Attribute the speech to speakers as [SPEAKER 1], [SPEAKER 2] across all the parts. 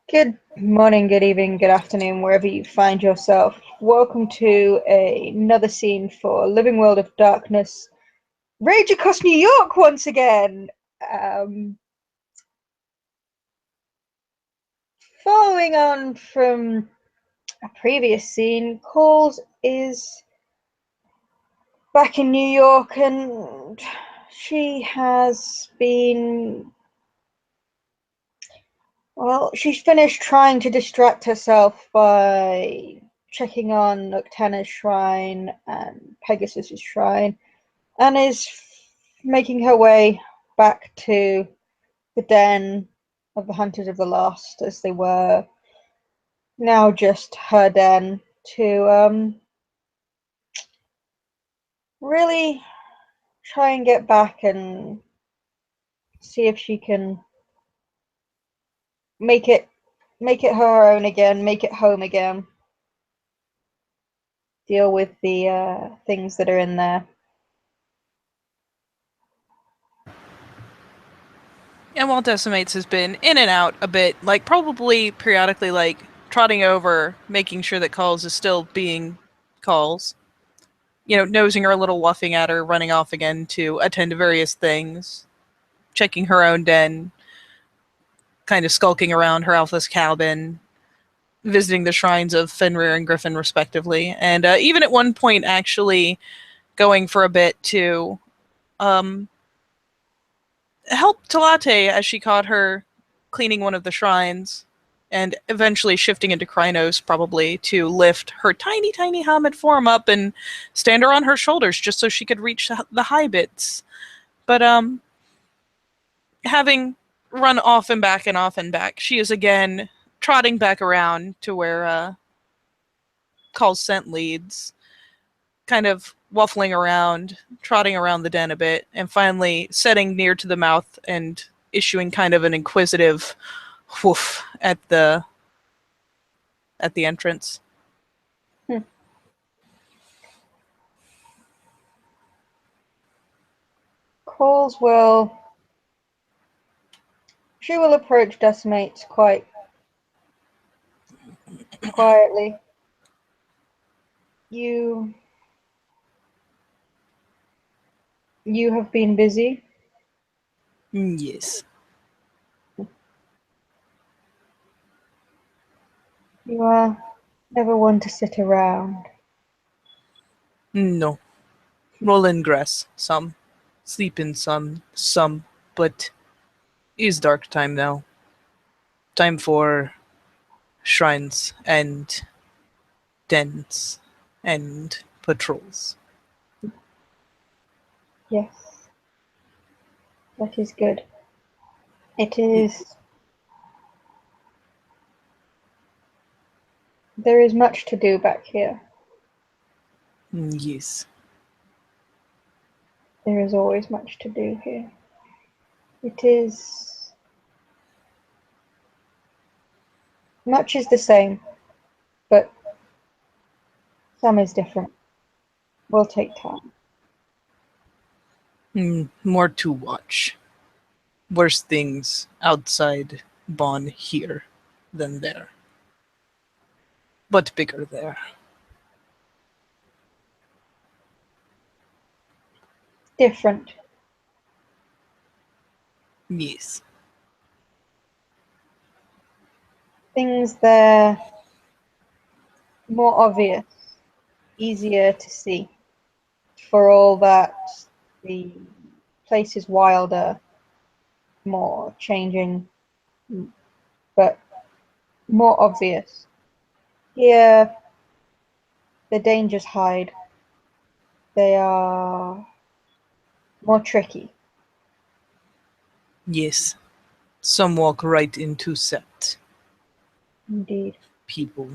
[SPEAKER 1] Good morning, good evening, good afternoon, wherever you find yourself. Welcome to another scene for Living World of Darkness. Rage across New York once again. Following on from a previous scene, Coles is back in New York and she has been... Well, she's finished trying to distract herself by checking on Noctena's shrine and Pegasus's shrine, and is making her way back to the den of the Hunters of the Lost, as they were now just her den, to really try and get back and see if she can make it her own again, make it home again. Deal with the things that are in there.
[SPEAKER 2] And while Decimates has been in and out a bit, like probably periodically like trotting over, making sure that Calls is still being Calls. You know, nosing her a little, luffing at her, running off again to attend to various things, checking her own den, kind of skulking around her Alpha's cabin, visiting the shrines of Fenrir and Griffin, respectively, and even at one point actually going for a bit to help Talate as she caught her cleaning one of the shrines, and eventually shifting into Krynos probably to lift her tiny, tiny Hamid form up and stand her on her shoulders just so she could reach the high bits. But having run off and back and off and back, she is again trotting back around to where Call's scent leads, kind of waffling around, trotting around the den a bit, and finally setting near to the mouth and issuing kind of an inquisitive woof at the entrance.
[SPEAKER 1] Coles will... She will approach Decimates quite quietly. You have been busy?
[SPEAKER 2] Yes.
[SPEAKER 1] You are never one to sit around.
[SPEAKER 2] No. Roll in grass, some. Sleep in some. But it's dark time now. Time for shrines and dens and patrols.
[SPEAKER 1] Yes, that is good. It is... There is much to do back here.
[SPEAKER 2] Yes.
[SPEAKER 1] There is always much to do here. It is... Much is the same, but some is different. Will take time.
[SPEAKER 2] More to watch. Worse things outside Bonn here than there. But bigger there.
[SPEAKER 1] Different.
[SPEAKER 2] Yes.
[SPEAKER 1] Things there more obvious, easier to see. For all that the place is wilder, more changing, but more obvious. Here, the dangers hide. They are more tricky.
[SPEAKER 2] Yes. Some walk right into set.
[SPEAKER 1] Indeed.
[SPEAKER 2] People.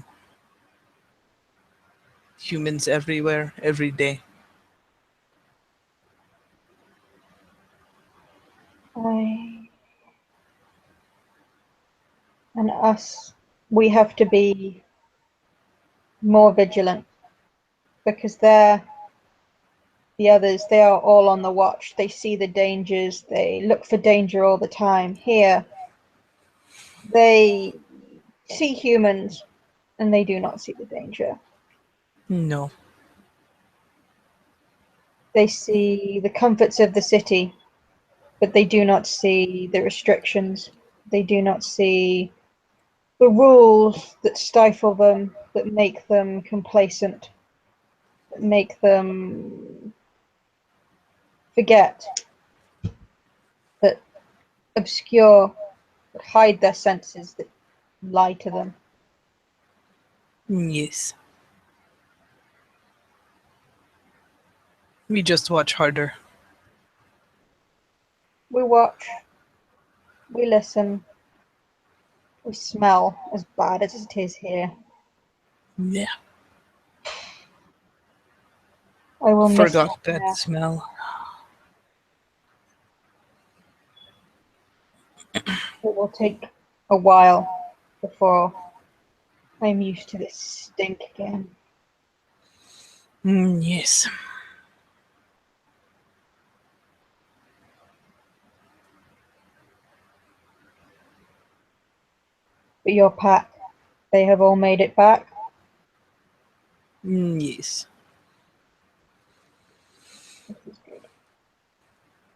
[SPEAKER 2] Humans everywhere, every day.
[SPEAKER 1] And us, we have to be more vigilant because the others, they are all on the watch. They see the dangers. They look for danger all the time. Here, they see humans, and they do not see the danger.
[SPEAKER 2] No.
[SPEAKER 1] They see the comforts of the city, but they do not see the restrictions. They do not see the rules that stifle them, that make them complacent, that make them forget, that obscure, that hide their senses, that lie to them.
[SPEAKER 2] Yes. We just watch harder.
[SPEAKER 1] We watch, we listen, we smell, as bad as it is here.
[SPEAKER 2] Yeah.
[SPEAKER 1] I will miss
[SPEAKER 2] Forgot
[SPEAKER 1] that
[SPEAKER 2] that
[SPEAKER 1] air.
[SPEAKER 2] smell.
[SPEAKER 1] It will take a while before I'm used to this stink again.
[SPEAKER 2] Yes.
[SPEAKER 1] But your pack, they have all made it back.
[SPEAKER 2] Yes.
[SPEAKER 1] This is good.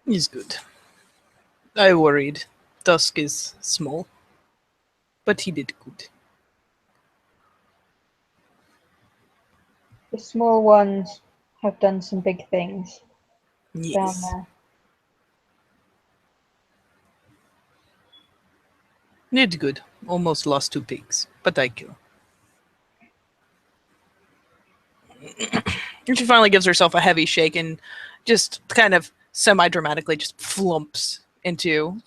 [SPEAKER 2] He's good. I worried. Dusk is small, but he did good.
[SPEAKER 1] The small ones have done some big things down
[SPEAKER 2] Yes.
[SPEAKER 1] there.
[SPEAKER 2] Did good. Almost lost 2 pigs, but I kill. And she finally gives herself a heavy shake and just kind of semi-dramatically just flumps into,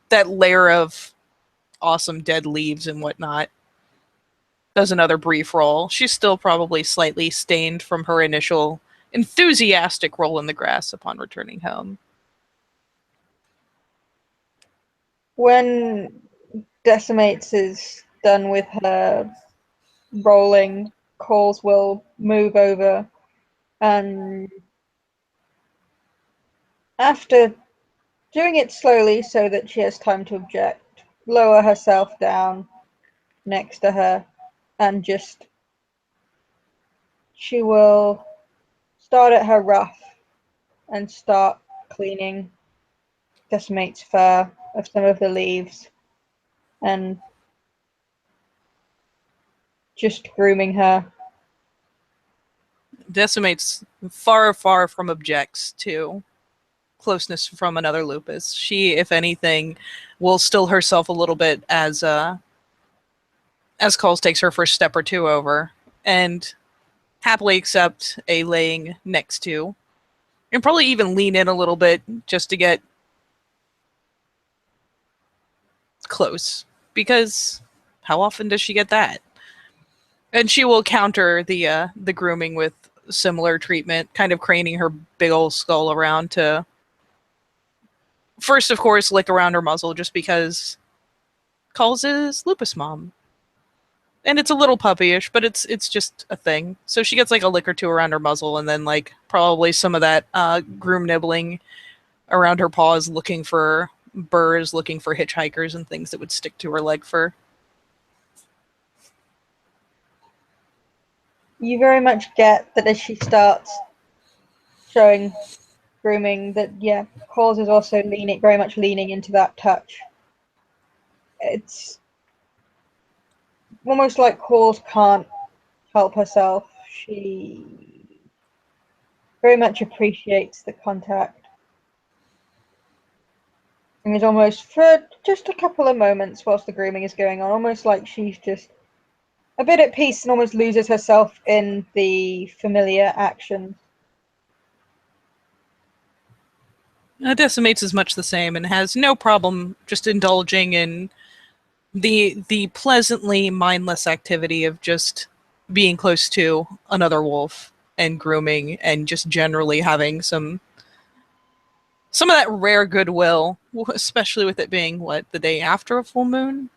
[SPEAKER 2] that layer of awesome dead leaves and whatnot. Does another brief roll. She's still probably slightly stained from her initial enthusiastic roll in the grass upon returning home.
[SPEAKER 1] When Decimates is done with her rolling, Calls will move over and after doing it slowly so that she has time to object, lower herself down next to her and just she will start at her ruff and start cleaning Decimate's fur of some of the leaves and just grooming her.
[SPEAKER 2] Decimates far, far from objects to closeness from another lupus. She, if anything, will still herself a little bit as Coles takes her first step or two over, and happily accept a laying next to, and probably even lean in a little bit just to get close, because how often does she get that? And she will counter the grooming with similar treatment, kind of craning her big old skull around to first, of course, lick around her muzzle, just because Calls is Lupus Mom. And it's a little puppyish, but it's just a thing. So she gets like a lick or two around her muzzle, and then like probably some of that groom nibbling around her paws, looking for burrs, looking for hitchhikers and things that would stick to her leg fur.
[SPEAKER 1] You very much get that as she starts showing grooming that yeah, Calls is also leaning very much leaning into that touch. It's almost like Calls can't help herself. She very much appreciates the contact. And is almost for just a couple of moments whilst the grooming is going on, almost like she's just a bit at peace and almost loses herself in the familiar actions.
[SPEAKER 2] Decimates is much the same and has no problem just indulging in the pleasantly mindless activity of just being close to another wolf and grooming and just generally having some of that rare goodwill, especially with it being what, the day after a full moon.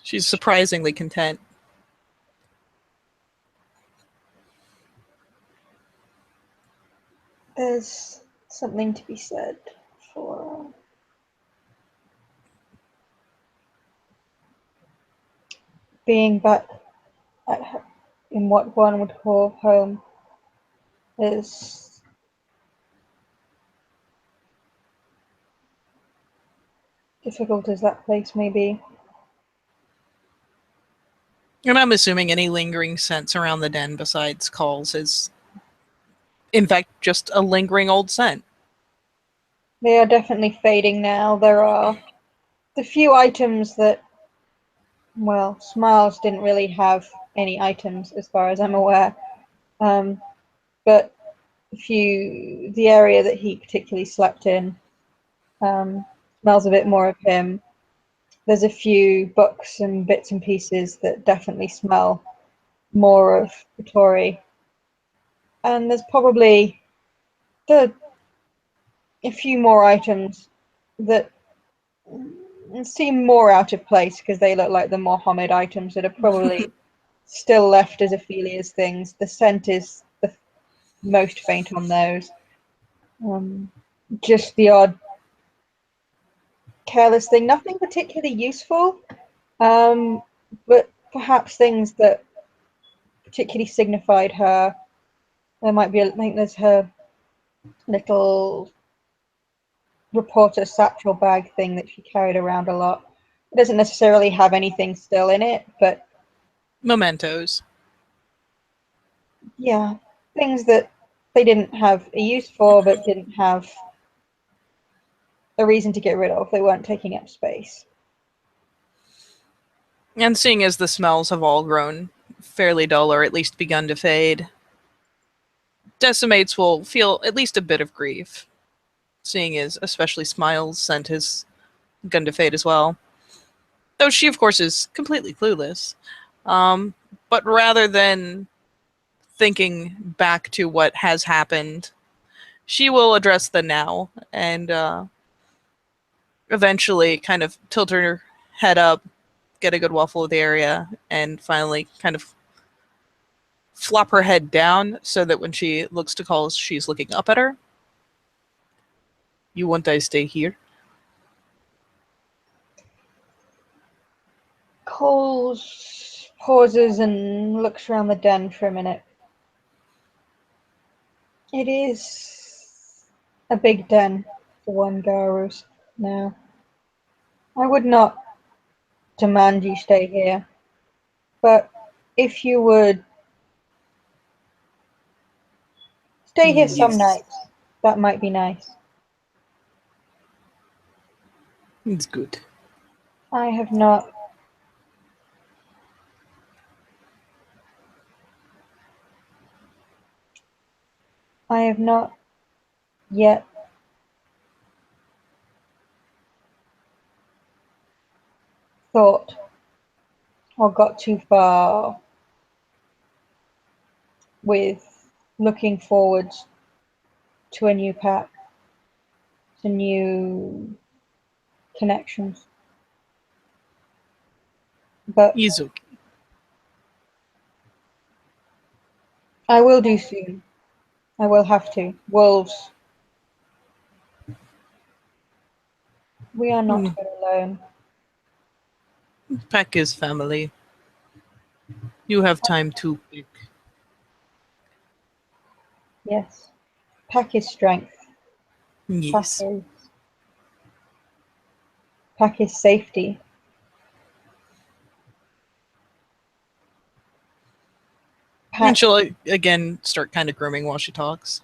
[SPEAKER 2] She's surprisingly content.
[SPEAKER 1] There's something to be said for being back in what one would call home is difficult as that place may be.
[SPEAKER 2] And I'm assuming any lingering scents around the den besides calls is, in fact, just a lingering old scent.
[SPEAKER 1] They are definitely fading now. There are the few items that, well, Smiles didn't really have any items as far as I'm aware. But the area that he particularly slept in smells a bit more of him. There's a few books and bits and pieces that definitely smell more of Vittori. And there's probably a few more items that seem more out of place because they look like the more Homid items that are probably still left as Ophelia's things. The scent is the most faint on those. Just the odd careless thing, nothing particularly useful, but perhaps things that particularly signified her. There might be, I think there's her little reporter satchel bag thing that she carried around a lot. It doesn't necessarily have anything still in it, but
[SPEAKER 2] Mementos.
[SPEAKER 1] yeah, things that they didn't have a use for, but didn't have a reason to get rid of. They weren't taking up space.
[SPEAKER 2] And seeing as the smells have all grown fairly dull or at least begun to fade, Decimates will feel at least a bit of grief, seeing as especially Smiles' scent has begun to fade as well. Though she, of course, is completely clueless. But rather than thinking back to what has happened, she will address the now and eventually kind of tilt her head up, get a good waffle of the area, and finally kind of flop her head down so that when she looks to Call, she's looking up at her. You want I stay here?
[SPEAKER 1] Coles pauses and looks around the den for a minute. It is a big den for one Garus now. I would not demand you stay here, but if you would stay here some nights, that might be nice.
[SPEAKER 2] It's good.
[SPEAKER 1] I have not yet thought or got too far with looking forward to a new pack, to new connections. But
[SPEAKER 2] He's okay.
[SPEAKER 1] I will do soon. I will have to. Wolves. We are not here alone.
[SPEAKER 2] Pack is family. You have time to pick.
[SPEAKER 1] Yes. Pack is strength.
[SPEAKER 2] Yes.
[SPEAKER 1] Pack is safety. Pack.
[SPEAKER 2] And she'll again start kind of grooming while she talks.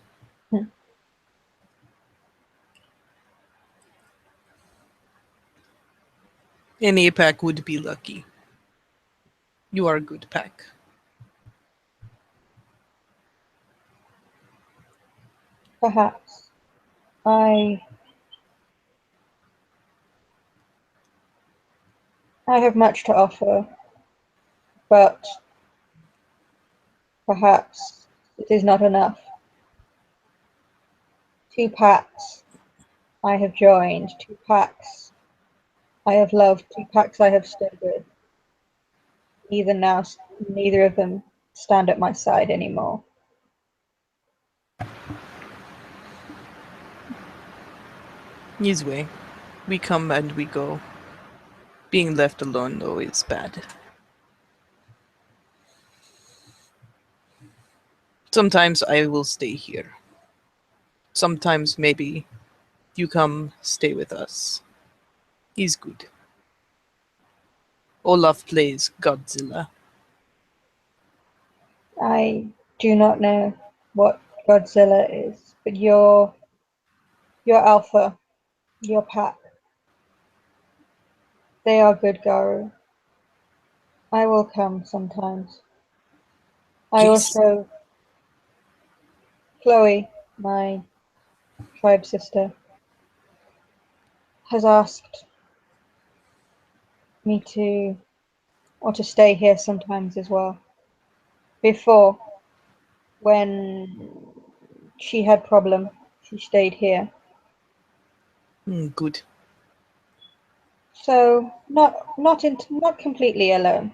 [SPEAKER 2] Any pack would be lucky. You are a good pack.
[SPEAKER 1] Perhaps. I have much to offer, but perhaps it is not enough. 2 packs I have joined, 2 packs I have loved, 2 packs I have stood with. Neither of them stand at my side anymore.
[SPEAKER 2] His way. We come and we go. Being left alone, though, is bad. Sometimes I will stay here. Sometimes maybe you come stay with us. He's good. Olaf plays Godzilla.
[SPEAKER 1] I do not know what Godzilla is, but your Alpha, your pack, they are good, Garu. I will come sometimes. I
[SPEAKER 2] Yes.
[SPEAKER 1] also, Chloe, my tribe sister, has asked me to, or to stay here sometimes as well. Before, when she had problem, she stayed here.
[SPEAKER 2] Good.
[SPEAKER 1] So not completely alone.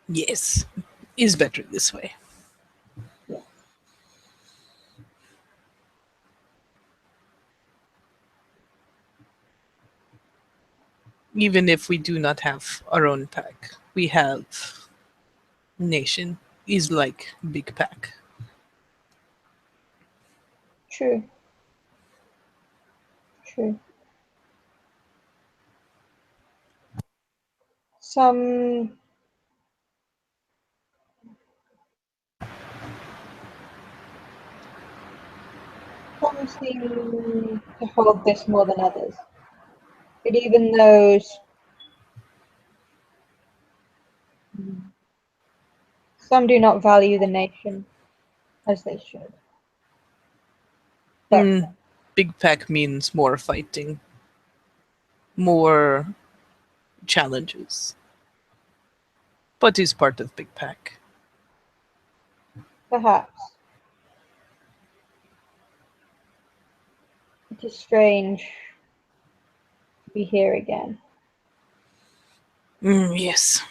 [SPEAKER 2] Yes. Is better this way.
[SPEAKER 1] Yeah,
[SPEAKER 2] Even if we do not have our own pack, we have nation. Is like big pack.
[SPEAKER 1] true, true. Some some seem to hold this more than others. But even those, some do not value the nation as they should. But
[SPEAKER 2] Mm, big pack means more fighting, more challenges, but is part of big pack.
[SPEAKER 1] perhaps it is strange to be here again.
[SPEAKER 2] Yes.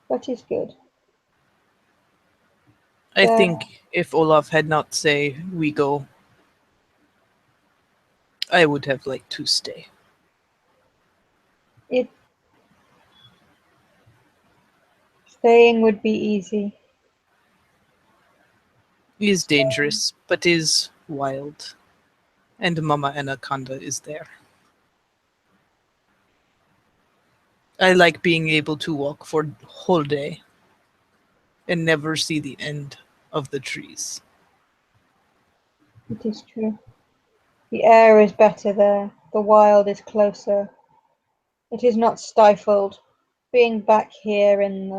[SPEAKER 1] But it's good.
[SPEAKER 2] I
[SPEAKER 1] There,
[SPEAKER 2] think if Olaf had not say we go, I would have liked to stay.
[SPEAKER 1] it staying would be easy.
[SPEAKER 2] Is dangerous, but is wild. And Mama Anaconda is there. I like being able to walk for whole day and never see the end of the trees.
[SPEAKER 1] It is true. The air is better there. The wild is closer. It is not stifled. Being back here in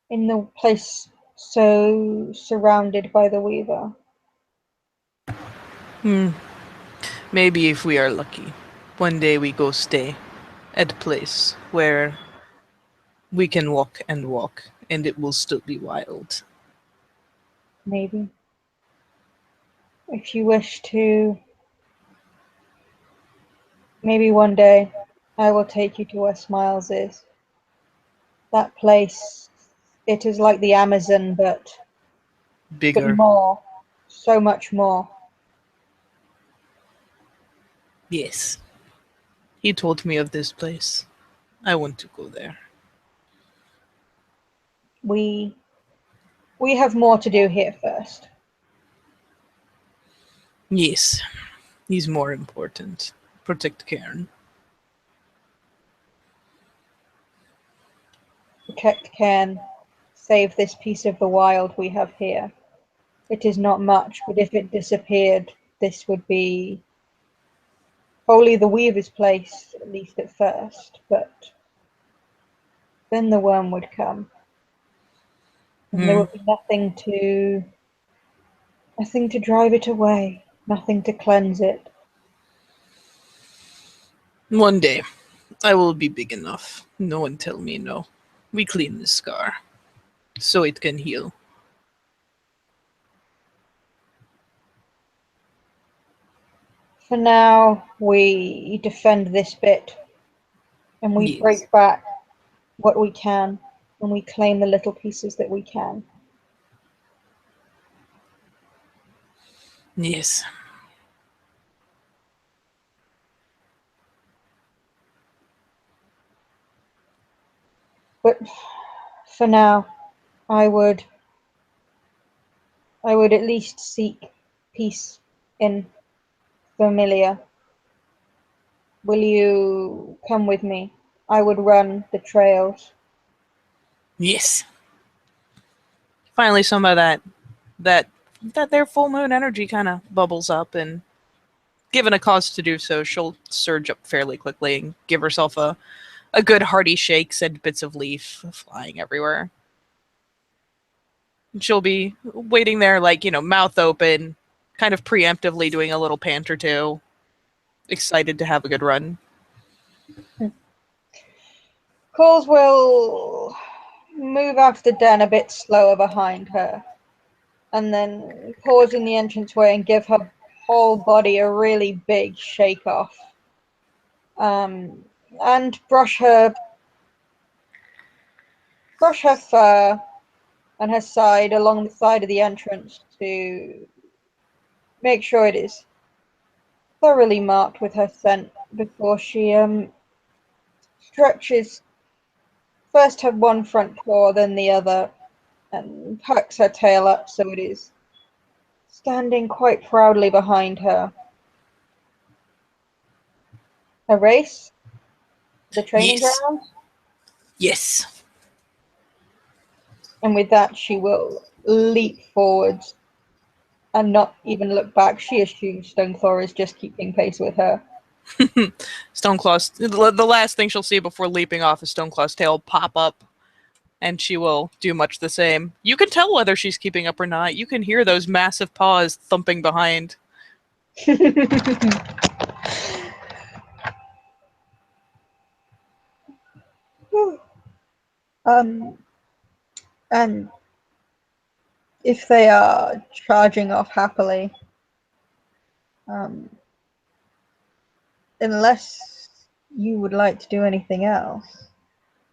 [SPEAKER 1] the place so surrounded by the Weaver.
[SPEAKER 2] Maybe if we are lucky, one day we go stay at a place where we can walk and it will still be wild.
[SPEAKER 1] Maybe. If you wish to, maybe one day I will take you to where Smiles is. That place, it is like the Amazon, but
[SPEAKER 2] Bigger.
[SPEAKER 1] more, so much more.
[SPEAKER 2] Yes. He told me of this place. I want to go there.
[SPEAKER 1] We we have more to do here first.
[SPEAKER 2] Yes. He's more important. Protect Cairn.
[SPEAKER 1] Protect Cairn, save this piece of the wild we have here. It is not much, but if it disappeared, this would be wholly the Weaver's place, at least at first. But then the worm would come, and there
[SPEAKER 2] Hmm.
[SPEAKER 1] would be nothing to drive it away, nothing to cleanse it.
[SPEAKER 2] One day, I will be big enough. No one tell me no. We clean the scar so it can heal.
[SPEAKER 1] For now, we defend this bit, and we
[SPEAKER 2] Yes.
[SPEAKER 1] break back what we can, and we claim the little pieces that we can.
[SPEAKER 2] Yes.
[SPEAKER 1] But for now, I would at least seek peace in Familia. Will you come with me? I would run the trails.
[SPEAKER 2] Yes. Finally, some of that their full moon energy kind of bubbles up, and given a cause to do so, she'll surge up fairly quickly and give herself a good hearty shake, send bits of leaf flying everywhere. And she'll be waiting there, like, mouth open, kind of preemptively doing a little pant or two, excited to have a good run.
[SPEAKER 1] Coles will move out of the den a bit slower behind her, and then pause in the entranceway and give her whole body a really big shake off. And brush her fur and her side along the side of the entrance to make sure it is thoroughly marked with her scent before she stretches first her one front paw, then the other, and perks her tail up so it is standing quite proudly behind her. A race? The training
[SPEAKER 2] Yes.
[SPEAKER 1] ground?
[SPEAKER 2] Yes.
[SPEAKER 1] And with that, she will leap forwards and not even look back. She assumes Stoneclaw is just keeping pace with her.
[SPEAKER 2] Stoneclaw's the last thing she'll see before leaping off is Stoneclaw's tail pop up, and she will do much the same. You can tell whether she's keeping up or not. You can hear those massive paws thumping behind.
[SPEAKER 1] And if they are charging off happily, um, unless you would like to do anything else,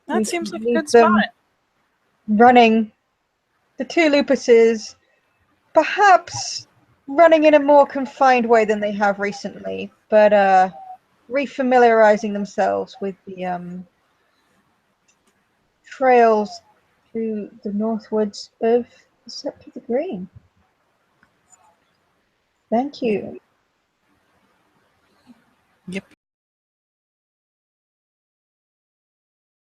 [SPEAKER 1] we
[SPEAKER 2] That seems
[SPEAKER 1] can
[SPEAKER 2] like a
[SPEAKER 1] leave
[SPEAKER 2] good spot.
[SPEAKER 1] them running the two lupuses, perhaps running in a more confined way than they have recently, but refamiliarizing themselves with the trails to the northwards of the Sept of the Green. Thank you.
[SPEAKER 2] Yep.